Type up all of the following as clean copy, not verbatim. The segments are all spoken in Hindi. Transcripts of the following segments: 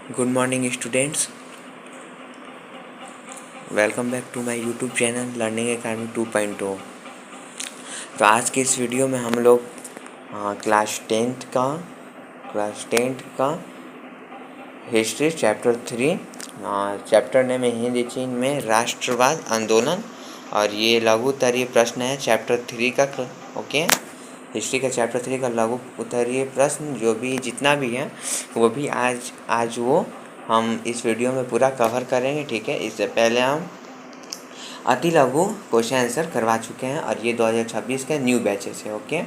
Good morning students, welcome back to my YouTube channel Learning Academy 2.0। तो आज के इस वीडियो में हम लोग क्लास टेंथ का हिस्ट्री चैप्टर 3 चैप्टर नेम है हिंद चीन में राष्ट्रवाद आंदोलन, और ये लघु उत्तरीय प्रश्न है चैप्टर 3 का। ओके, हिस्ट्री का चैप्टर 3 का लघु उत्तरीय प्रश्न जो भी जितना भी है वो भी आज वो हम इस वीडियो में पूरा कवर करेंगे। ठीक है, इससे पहले हम अति लघु क्वेश्चन आंसर करवा चुके हैं और ये 2026 के न्यू बैचेस है। ओके,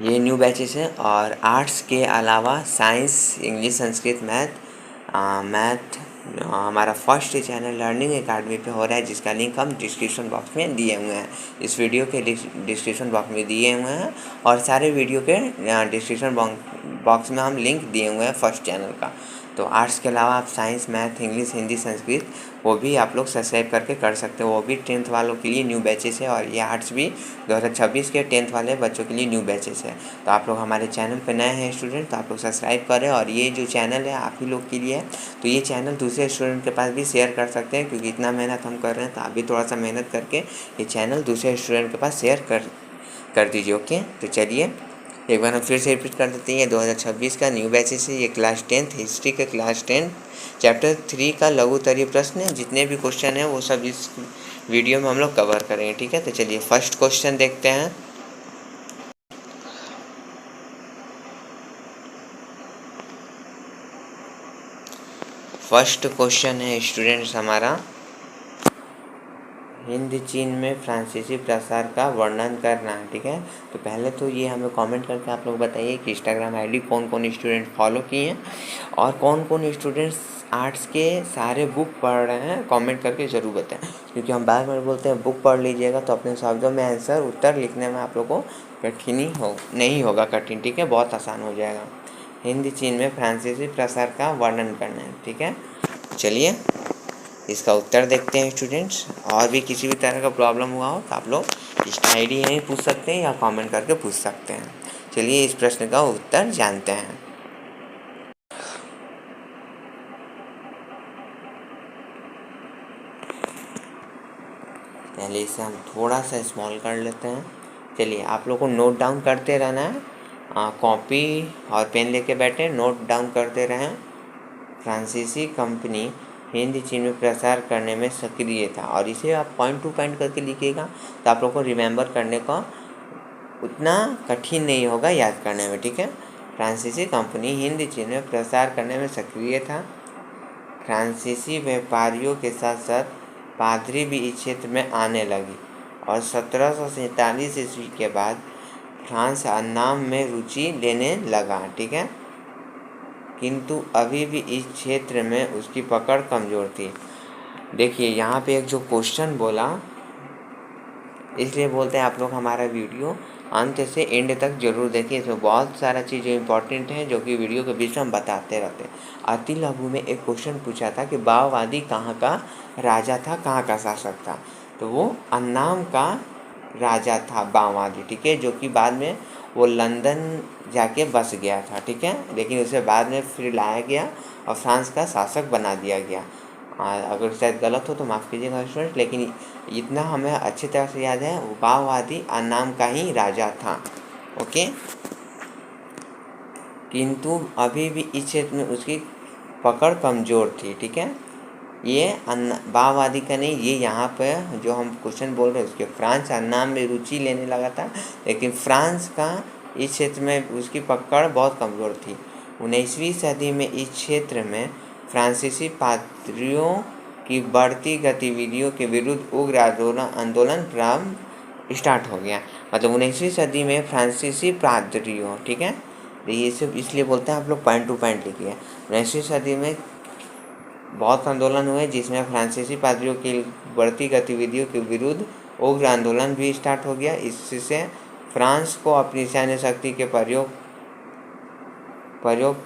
ये न्यू बैचेस है और आर्ट्स के अलावा साइंस, इंग्लिश, संस्कृत, मैथ हमारा फर्स्ट चैनल लर्निंग एकेडमी पे हो रहा है, जिसका लिंक हम डिस्क्रिप्शन बॉक्स में दिए हुए हैं। इस वीडियो के डिस्क्रिप्शन बॉक्स में दिए हुए हैं और सारे वीडियो के डिस्क्रिप्शन बॉक्स में हम लिंक दिए हुए हैं फर्स्ट चैनल का। तो आर्ट्स के अलावा आप science, math, English, Hindi, Sanskrit वो भी आप लोग सब्सक्राइब करके कर सकते हो। वो भी 10th वालों के लिए न्यू बैचेस है और ये आर्ट्स भी 2026 के 10th वाले बच्चों के लिए न्यू बैचेस है। तो आप लोग हमारे चैनल पर नए हैं स्टूडेंट, तो आप लोग सब्सक्राइब करें। और ये जो चैनल है आप ही लोग के लिए है, तो ये चैनल दूसरे स्टूडेंट के पास भी शेयर कर सकते हैं, क्योंकि इतना मेहनत हम कर रहे हैं तो आप भी थोड़ा सा मेहनत करके ये चैनल दूसरे स्टूडेंट के पास शेयर कर दीजिए। ओके, तो चलिए एक बार हम फिर से रिपीट कर देते हैं। ये 2026 का न्यू बैचेस है, ये क्लास 10th हिस्ट्री का क्लास 10 चैप्टर 3 का लघु उत्तरीय प्रश्न है। जितने भी क्वेश्चन हैं वो सब इस वीडियो में हम लोग कवर करेंगे। ठीक है, तो चलिए फर्स्ट क्वेश्चन देखते हैं। फर्स्ट क्वेश्चन है स्टूडेंट्स हमारा, हिंद चीन में फ्रांसीसी प्रसार का वर्णन करना है। ठीक है, तो पहले तो ये हमें कमेंट करके आप लोग बताइए कि इंस्टाग्राम आईडी कौन कौन स्टूडेंट फॉलो किए हैं और कौन कौन स्टूडेंट्स आर्ट्स के सारे बुक पढ़ रहे हैं। कमेंट करके ज़रूर बताएं, क्योंकि हम बार बार बोलते हैं बुक पढ़ लीजिएगा तो अपने शब्दों में आंसर उत्तर लिखने में आप लोग को नहीं होगा कठिन। ठीक है, बहुत आसान हो जाएगा। हिंद चीन में फ्रांसीसी प्रसार का वर्णन करना है। ठीक है, चलिए इसका उत्तर देखते हैं स्टूडेंट्स। और भी किसी भी तरह का प्रॉब्लम हुआ हो तो आप लोग इंस्टा आईडी यहीं पूछ सकते हैं या कमेंट करके पूछ सकते हैं। चलिए इस प्रश्न का उत्तर जानते हैं। पहले इसे हम थोड़ा सा स्मॉल कर लेते हैं। चलिए आप लोग को नोट डाउन करते रहना है, कॉपी और पेन लेके बैठे नोट डाउन करते रहें। फ्रांसीसी कंपनी हिंद चीन में प्रसार करने में सक्रिय था, और इसे आप पॉइंट टू पॉइंट करके लिखिएगा तो आप लोग को रिमेंबर करने का उतना कठिन नहीं होगा याद करने में। ठीक है, फ्रांसीसी कंपनी हिंद चीन में प्रसार करने में सक्रिय था। फ्रांसीसी व्यापारियों के साथ साथ पादरी भी इस क्षेत्र में आने लगी और 1747 ईस्वी के बाद फ्रांस अन्नाम में रुचि लेने लगा। ठीक है, किंतु अभी भी इस क्षेत्र में उसकी पकड़ कमज़ोर थी। देखिए यहाँ पे एक जो क्वेश्चन बोला, इसलिए बोलते हैं आप लोग हमारा वीडियो अंत से एंड तक जरूर देखिए। इसमें बहुत सारा चीज़ें इंपॉर्टेंट हैं जो कि वीडियो के बीच में हम बताते रहते हैं। अति लघु में एक क्वेश्चन पूछा था कि बाववादी कहाँ का राजा था, कहाँ का शासक था, तो वो अन्नाम का राजा था बाववादी। ठीक है, जो कि बाद में वो लंदन जाके बस गया था। ठीक है, लेकिन उसे बाद में फिर लाया गया और फ्रांस का शासक बना दिया गया। अगर शायद गलत हो तो माफ़ कीजिएगा स्टूडेंट, लेकिन इतना हमें अच्छी तरह से याद है, वो बाववादी अन्नाम का ही राजा था। ओके, किंतु अभी भी इस क्षेत्र में उसकी पकड़ कमज़ोर थी। ठीक है, ये बाववादी का नहीं, ये यहाँ पे जो हम क्वेश्चन बोल रहे हैं उसके फ्रांस अन्नाम में रुचि लेने लगा था, लेकिन फ्रांस का इस क्षेत्र में उसकी पकड़ बहुत कमज़ोर थी। 19वीं सदी में इस क्षेत्र में फ्रांसीसी पादरियों की बढ़ती गतिविधियों के विरुद्ध उग्र आंदोलन प्रारंभ स्टार्ट हो गया। मतलब 19वीं सदी में फ्रांसीसी पादरियों, ठीक है, ये सब इसलिए बोलते हैं आप लोग पॉइंट टू पॉइंट लिखिए। 19वीं सदी में बहुत आंदोलन हुए जिसमें फ्रांसीसी पादरियों की बढ़ती गतिविधियों के विरुद्ध उग्र आंदोलन भी स्टार्ट हो गया। इससे फ्रांस को अपनी सैन्य शक्ति के प्रयोग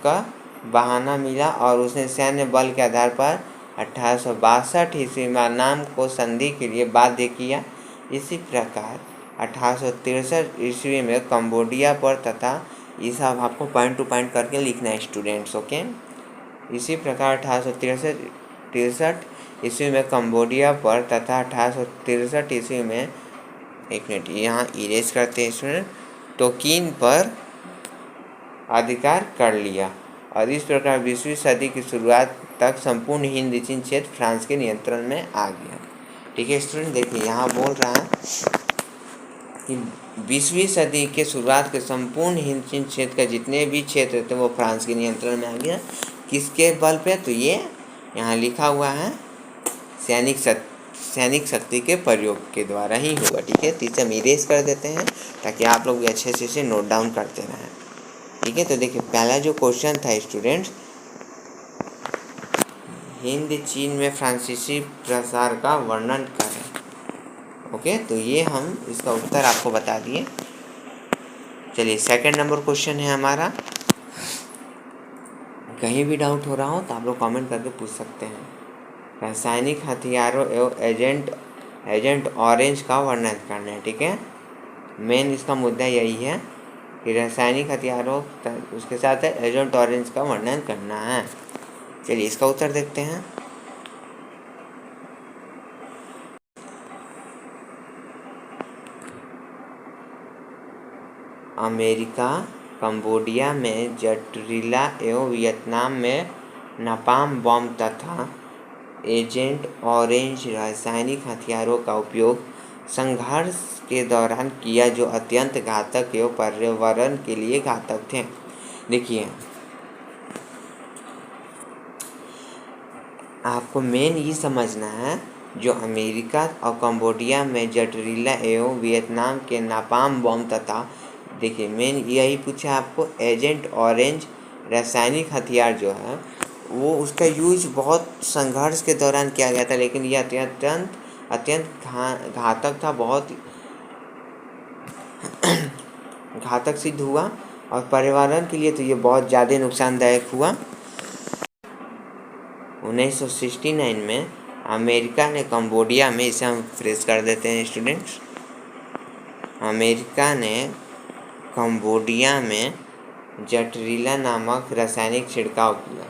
का बहाना मिला और उसने सैन्य बल के आधार पर 1862 ईस्वी में अन्नाम को संधि के लिए बाध्य किया। इसी प्रकार 1863 ईस्वी में कंबोडिया पर तथा ये सब आपको पॉइंट टू पॉइंट करके लिखना है स्टूडेंट्स, ओके। इसी प्रकार 1863 ईस्वी में कंबोडिया पर तथा 1863 ईस्वी में, एक मिनट यहाँ इरेज करते हैं स्टूडेंट, टोकिन पर अधिकार कर लिया और इस प्रकार 20वीं सदी की शुरुआत तक संपूर्ण हिंद चीन क्षेत्र फ्रांस के नियंत्रण में आ गया। ठीक है स्टूडेंट, देखिए यहाँ बोल रहा है कि 20वीं सदी के शुरुआत के संपूर्ण हिंद चीन क्षेत्र का जितने भी क्षेत्र थे वो फ्रांस के नियंत्रण में आ गया। किसके बल पे? तो ये यहाँ लिखा हुआ है सैनिक शक्ति के प्रयोग के द्वारा ही हुआ। ठीक है, तो इसे हम इरेज कर देते हैं ताकि आप लोग भी अच्छे से इसे नोट डाउन करते रहें। ठीक है, तो देखिए पहला जो क्वेश्चन था स्टूडेंट्स, हिंद चीन में फ्रांसीसी प्रसार का वर्णन करें। ओके, तो ये हम इसका उत्तर आपको बता दिए। चलिए सेकंड नंबर क्वेश्चन है हमारा। कहीं भी डाउट हो रहा हो तो आप लोग कमेंट करके पूछ सकते हैं। रासायनिक हथियारों एवं एजेंट ऑरेंज का वर्णन करना है। ठीक है, मेन इसका मुद्दा यही है कि रासायनिक हथियारों उसके साथ है एजेंट ऑरेंज का वर्णन करना है। चलिए इसका उत्तर देखते हैं। अमेरिका कंबोडिया में जटरीला एवं वियतनाम में नापाम बम तथा एजेंट ऑरेंज रासायनिक हथियारों का उपयोग संघर्ष के दौरान किया जो अत्यंत घातक एवं पर्यावरण के लिए घातक थे। देखिए आपको मेन ये समझना है, जो अमेरिका और कंबोडिया में जटरीला एवं वियतनाम के नापाम बम तथा, देखिए मेन यही पूछा आपको, एजेंट ऑरेंज रासायनिक हथियार जो है वो उसका यूज बहुत संघर्ष के दौरान किया गया था, लेकिन यह अत्यंत घातक था, बहुत घातक सिद्ध हुआ और पर्यावरण के लिए तो ये बहुत ज़्यादा नुकसानदायक हुआ। 1969 में अमेरिका ने कंबोडिया में, इसे हम फ्रेज कर देते हैं स्टूडेंट्स, अमेरिका ने कंबोडिया में जटरीला नामक रासायनिक छिड़काव किया।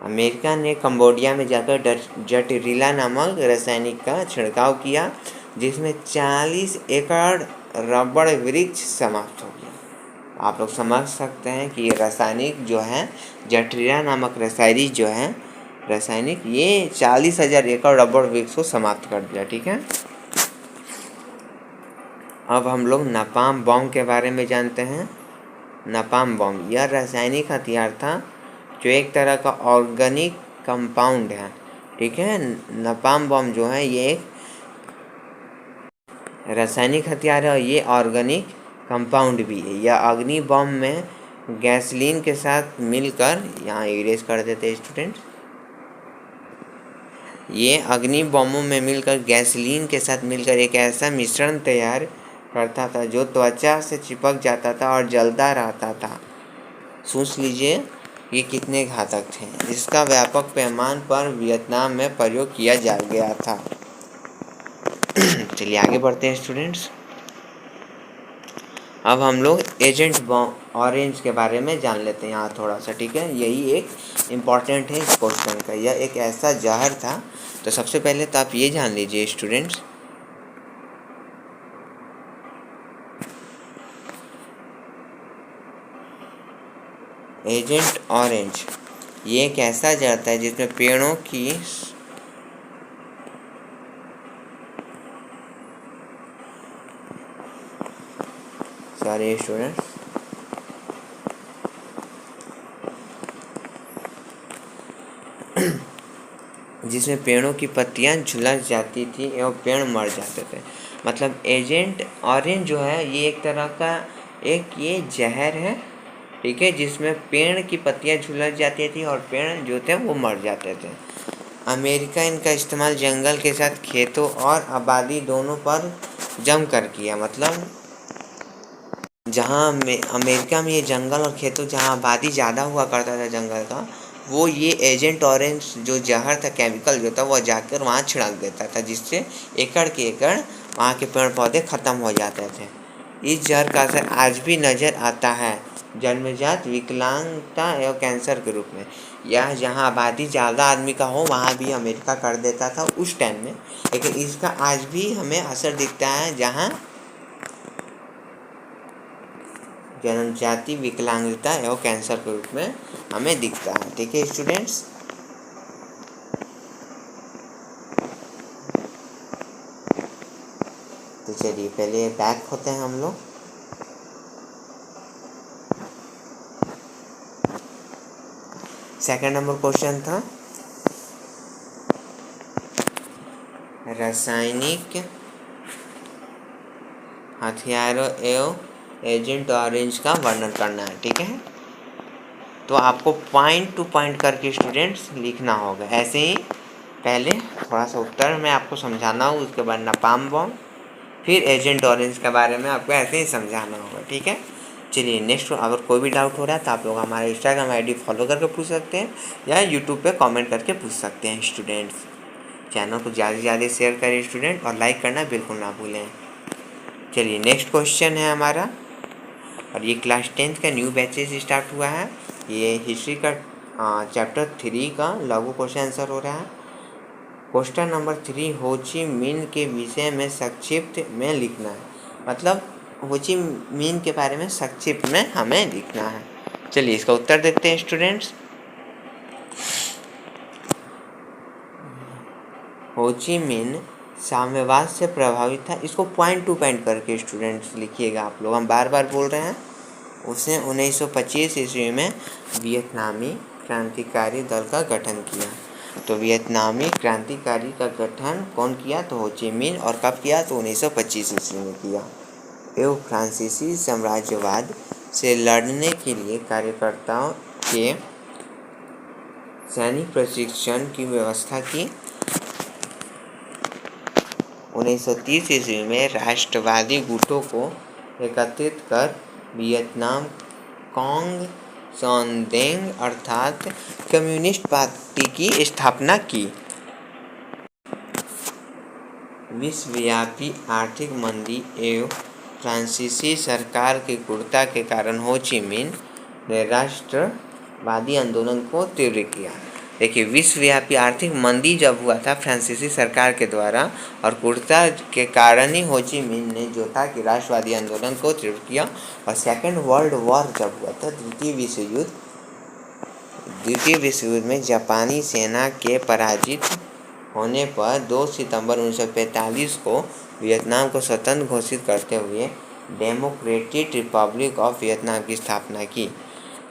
अमेरिका ने कंबोडिया में जाकर जटरीला नामक रासायनिक का छिड़काव किया, जिसमें 40 एकड़ रबड़ वृक्ष समाप्त हो गया। आप लोग समझ सकते हैं कि ये रासायनिक जो है, जटरीला नामक रासायनिक ये 40,000 एकड़ रबड़ वृक्ष को समाप्त कर दिया। ठीक है, अब हम लोग नापाम बम के बारे में जानते हैं। नापाम बम यह रासायनिक हथियार था जो एक तरह का ऑर्गेनिक कंपाउंड है। ठीक है, नापाम बम जो है ये एक रासायनिक हथियार है और ये ऑर्गेनिक कंपाउंड भी है। यह अग्नि बम में गैसोलीन के साथ मिलकर, यहाँ इरेज कर देते हैं स्टूडेंट, ये अग्नि बमों में मिलकर गैसोलीन के साथ मिलकर एक ऐसा मिश्रण तैयार करता था जो त्वचा से चिपक जाता था और जलता रहता था। सोच लीजिए ये कितने घातक थे। इसका व्यापक पैमाने पर वियतनाम में प्रयोग किया जा गया था। चलिए आगे बढ़ते हैं स्टूडेंट्स। अब हम लोग एजेंट ऑरेंज के बारे में जान लेते हैं यहाँ थोड़ा सा। ठीक है, यही एक इम्पॉर्टेंट है इस क्वेश्चन का। यह एक ऐसा जहर था, तो सबसे पहले तो आप ये जान लीजिए स्टूडेंट्स, एजेंट ऑरेंज ये एक ऐसा जहर है जिसमें पेड़ों की सारे स्टूडेंट्स जिसमें पेड़ों की पत्तियां झुलस जाती थी एवं पेड़ मर जाते थे। मतलब एजेंट ऑरेंज जो है ये एक तरह का ये जहर है। ठीक है, जिसमें पेड़ की पत्तियां झुलस जाती थी और पेड़ जो थे वो मर जाते थे। अमेरिका इनका इस्तेमाल जंगल के साथ खेतों और आबादी दोनों पर जमकर किया। मतलब जहाँ में अमेरिका में ये जंगल और खेतों जहाँ आबादी ज़्यादा हुआ करता था जंगल का, वो ये एजेंट ऑरेंज जो जहर था, केमिकल जो था, वो जाकर वहाँ छिड़क देता था, जिससे एकड़ के एकड़ वहाँ के पेड़ पौधे ख़त्म हो जाते थे। इस जहर का असर आज भी नज़र आता है जन्मजात विकलांगता एवं कैंसर के रूप में। यह जहाँ आबादी ज़्यादा आदमी का हो वहाँ भी अमेरिका कर देता था उस टाइम में, लेकिन इसका आज भी हमें असर दिखता है जहाँ जन्मजाति विकलांगता एवं कैंसर के रूप में हमें दिखता है। ठीक है स्टूडेंट्स, तो चलिए पहले बैक होते हैं हम लोग। सेकंड नंबर क्वेश्चन था रासायनिक हथियारों एवं एजेंट ऑरेंज का वर्णन करना है। ठीक है, तो आपको पॉइंट टू पॉइंट करके स्टूडेंट्स लिखना होगा। ऐसे ही पहले थोड़ा सा उत्तर मैं आपको समझाना होगा, उसके बाद napalm बॉम्ब, फिर एजेंट ऑरेंज के बारे में आपको ऐसे ही समझाना होगा। ठीक है, चलिए नेक्स्ट, अगर कोई भी डाउट हो रहा है तो आप लोग हमारे इंस्टाग्राम आईडी फॉलो करके पूछ सकते हैं या यूट्यूब पे कमेंट करके पूछ सकते हैं। स्टूडेंट्स चैनल को ज़्यादा से ज़्यादा शेयर करें स्टूडेंट, और लाइक करना बिल्कुल ना भूलें। चलिए नेक्स्ट क्वेश्चन है हमारा, और ये क्लास 10th का न्यू बैचेस स्टार्ट हुआ है। ये हिस्ट्री का चैप्टर 3 का लघु क्वेश्चन आंसर हो रहा है। क्वेश्चन नंबर 3, हो ची मिन के विषय में संक्षिप्त में लिखना है। मतलब हो ची मिन के बारे में संक्षिप्त में हमें लिखना है। चलिए इसका उत्तर देते हैं स्टूडेंट्स। हो ची मिन साम्यवाद से प्रभावित था। इसको पॉइंट टू पॉइंट करके स्टूडेंट्स लिखिएगा आप लोग, हम बार बार बोल रहे हैं। उसने 1925 ईस्वी में वियतनामी क्रांतिकारी दल का गठन किया। तो वियतनामी क्रांतिकारी का गठन कौन किया? तो हो ची मिन। और कब किया? तो 1925 ईस्वी में किया। एवं फ्रांसीसी साम्राज्यवाद से लड़ने के लिए कार्यकर्ताओं के सैनिक प्रशिक्षण की व्यवस्था की। 1930 ईस्वी में राष्ट्रवादी गुटों को एकत्रित कर वियतनाम कॉन्ग सन देंग अर्थात कम्युनिस्ट पार्टी की स्थापना की। विश्वव्यापी आर्थिक मंदी एवं फ्रांसीसी सरकार की क्रूरता के कारण हो ची मिन ने राष्ट्रवादी आंदोलन को तीव्र किया। देखिए, विश्वव्यापी आर्थिक मंदी जब हुआ था फ्रांसीसी सरकार के द्वारा और क्रूरता के कारण ही हो ची मिन ने जो था कि राष्ट्रवादी आंदोलन को तीव्र किया। और सेकेंड वर्ल्ड वॉर जब हुआ था, द्वितीय विश्व युद्ध में जापानी सेना के पराजित होने पर 2 सितंबर 1945 को वियतनाम को स्वतंत्र घोषित करते हुए डेमोक्रेटिक रिपब्लिक ऑफ वियतनाम की स्थापना की।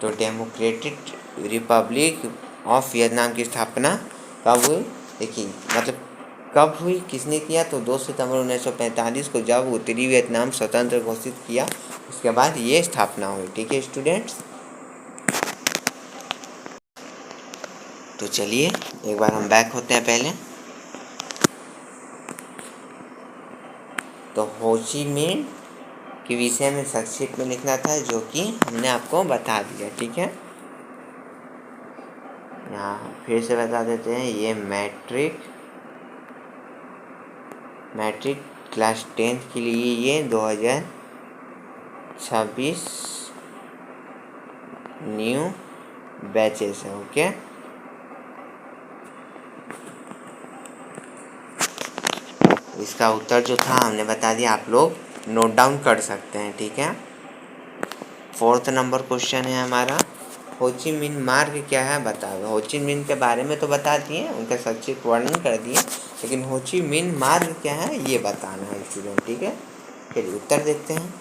तो डेमोक्रेटिक रिपब्लिक ऑफ वियतनाम की स्थापना कब हुई? देखिए, मतलब कब हुई, किसने किया? तो 2 सितंबर 1945 को जब उत्तरी वियतनाम स्वतंत्र घोषित किया, उसके बाद ये स्थापना हुई। ठीक है स्टूडेंट्स, तो चलिए एक बार हम बैक होते हैं पहले। तो हो ची मिन के विषय में संक्षिप्त में लिखना था, जो कि हमने आपको बता दिया। ठीक है, यहाँ फिर से बता देते हैं। ये मैट्रिक क्लास 10th के लिए ये 2026 न्यू बैचेस है। ओके, इसका उत्तर जो था हमने बता दिया, आप लोग नोट डाउन कर सकते हैं। ठीक है, 4th नंबर क्वेश्चन है हमारा, हो ची मिन मार्ग क्या है बताओ। हो ची मिन के बारे में तो बता दिए, उनका संक्षिप्त वर्णन कर दिए, लेकिन हो ची मिन मार्ग क्या है ये बताना है स्टूडेंट। ठीक है, चलिए उत्तर देखते हैं।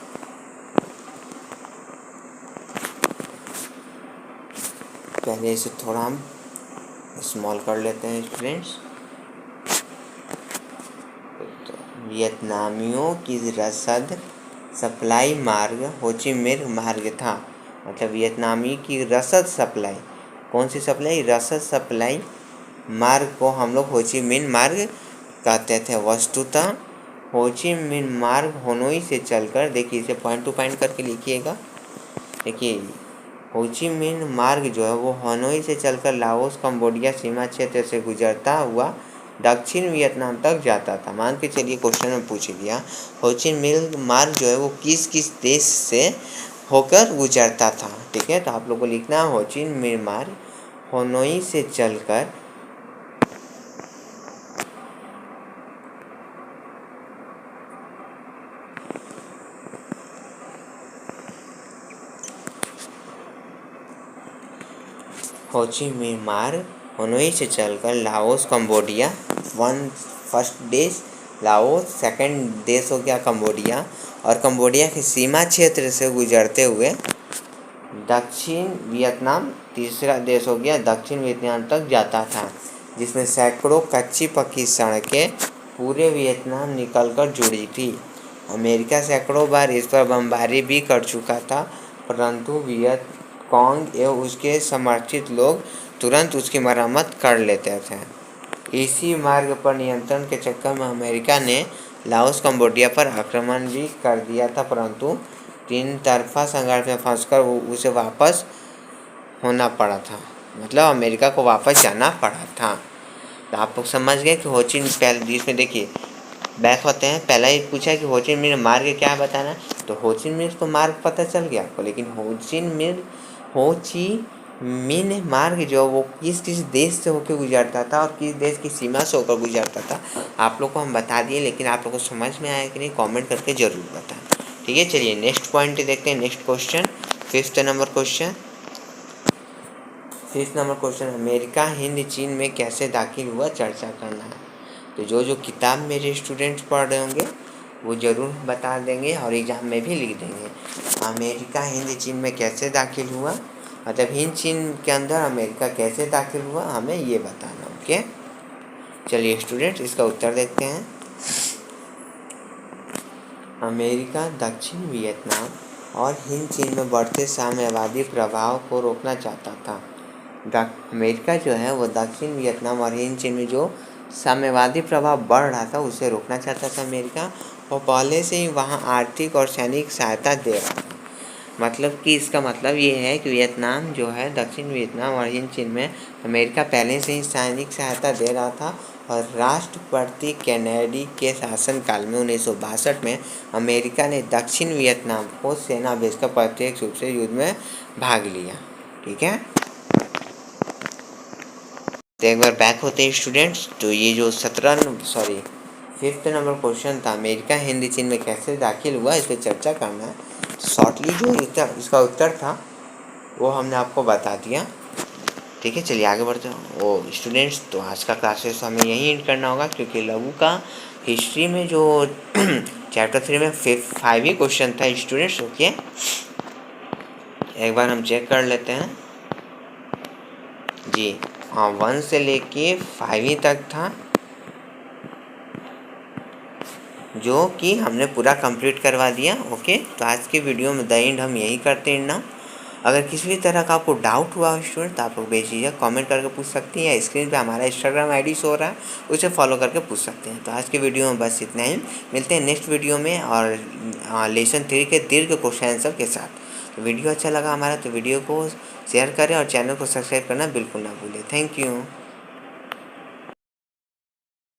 पहले इसे थोड़ा हम स्मॉल कर लेते हैं स्टूडेंट्स। वियतनामियों की रसद सप्लाई मार्ग हो ची मिन मार्ग था। मतलब वियतनामी की रसद सप्लाई, कौन सी सप्लाई? रसद सप्लाई मार्ग को हम लोग हो ची मिन मार्ग कहते थे। वस्तुतः हो ची मिन मार्ग हनोई से चलकर, देखिए इसे पॉइंट टू पॉइंट करके लिखिएगा। देखिए, हो ची मिन मार्ग जो है वो हनोई से चलकर लाओस कंबोडिया सीमा क्षेत्र से गुजरता हुआ दक्षिण वियतनाम तक जाता था। मान के चलिए क्वेश्चन में पूछ लिया होचिन मिन्ह मार्ग जो है वो किस किस देश से होकर गुजरता था। ठीक है, तो आप लोग को लिखना है होचिन मिन्ह मार्ग हनोई से चलकर होची मिन्ह मार्ग हनोई से चलकर लाओस कंबोडिया फर्स्ट देश लाओस, सेकंड देश हो गया कंबोडिया, और कंबोडिया के सीमा क्षेत्र से गुजरते हुए दक्षिण वियतनाम तीसरा देश हो गया दक्षिण वियतनाम तक जाता था, जिसमें सैकड़ों कच्ची पक्की सड़कें पूरे वियतनाम निकलकर जुड़ी थी। अमेरिका सैकड़ों बार इस पर बमबारी भी कर चुका था, परंतु वियत कांग एवं उसके समर्थित लोग तुरंत उसकी मरम्मत कर लेते थे। इसी मार्ग पर नियंत्रण के चक्कर में अमेरिका ने लाओस कंबोडिया पर आक्रमण भी कर दिया था, परंतु तीन तरफा संघर्ष में फंसकर उसे वापस होना पड़ा था। मतलब अमेरिका को वापस जाना पड़ा था। तो आप लोग समझ गए कि होचिन पहले इसमें देखिए बैक होते हैं। पहला ही पूछा कि होचिन मिन्ह मार्ग क्या बताना, तो होचिन मिन्ह तो मार्ग पता चल गया आपको, लेकिन होची मिन्ह मार्ग जो वो किस किस देश से होकर गुजरता था और किस देश की सीमा से होकर गुजरता था आप लोग को हम बता दिए, लेकिन आप लोग को समझ में आया कि नहीं कमेंट करके ज़रूर बताएं। ठीक है, चलिए नेक्स्ट पॉइंट देखते हैं। Next question, fifth number question, America Hind चीन में कैसे दाखिल हुआ चर्चा करना है। तो जो किताब मेरे स्टूडेंट्स पढ़ रहे होंगे वो ज़रूर बता देंगे और एग्ज़ाम में भी लिख देंगे। अमेरिका हिंद चीन में कैसे दाखिल हुआ, मतलब हिंद चीन के अंदर अमेरिका कैसे दाखिल हुआ, हमें ये बताना। ओके, चलिए स्टूडेंट इसका उत्तर देखते हैं। अमेरिका दक्षिण वियतनाम और हिंद चीन में बढ़ते साम्यवादी प्रभाव को रोकना चाहता था। अमेरिका जो है वो दक्षिण वियतनाम और हिंद चीन में जो साम्यवादी प्रभाव बढ़ रहा था उसे रोकना चाहता था अमेरिका, और पहले से ही वहाँ आर्थिक और सैनिक सहायता दे रहा था। मतलब कि इसका मतलब ये है कि वियतनाम जो है दक्षिण वियतनाम और हिंद चीन में अमेरिका पहले से ही सैनिक सहायता दे रहा था, और राष्ट्रपति कैनेडी के शासनकाल में 1962 में अमेरिका ने दक्षिण वियतनाम को सेना भेजकर प्रत्यक्ष रूप से युद्ध में भाग लिया। ठीक है, तो एक बार बैक होते हैं स्टूडेंट्स। तो ये जो फिफ्थ नंबर क्वेश्चन था, अमेरिका हिंद चीन में कैसे दाखिल हुआ, इस पर चर्चा करना है। शॉर्टली जो इसका उत्तर था वो हमने आपको बता दिया। ठीक है, चलिए आगे बढ़ते हैं। वो स्टूडेंट्स, तो आज का क्लासेस हमें यहीं एंड करना होगा, क्योंकि लघु का हिस्ट्री में जो चैप्टर 3 में 5 ही क्वेश्चन था स्टूडेंट्स। ओके, एक बार हम चेक कर लेते हैं जी। हाँ, 1 से लेके 5 ही तक था, जो कि हमने पूरा कंप्लीट करवा दिया। ओके, तो आज के वीडियो में द एंड हम यही करते हैं ना। अगर किसी भी तरह का आपको डाउट हुआ स्टूडेंट तो आप लोग बेझिझक कमेंट करके पूछ सकती हैं, या स्क्रीन पे हमारा इंस्टाग्राम आईडी शो हो रहा है उसे फॉलो करके पूछ सकते हैं। तो आज के वीडियो में बस इतना ही, मिलते हैं नेक्स्ट वीडियो में और लेसन 3 के दीर्घ क्वेश्चन आंसर के साथ। तो वीडियो अच्छा लगा हमारा तो वीडियो को शेयर करें और चैनल को सब्सक्राइब करना बिल्कुल ना भूलें। Thank you.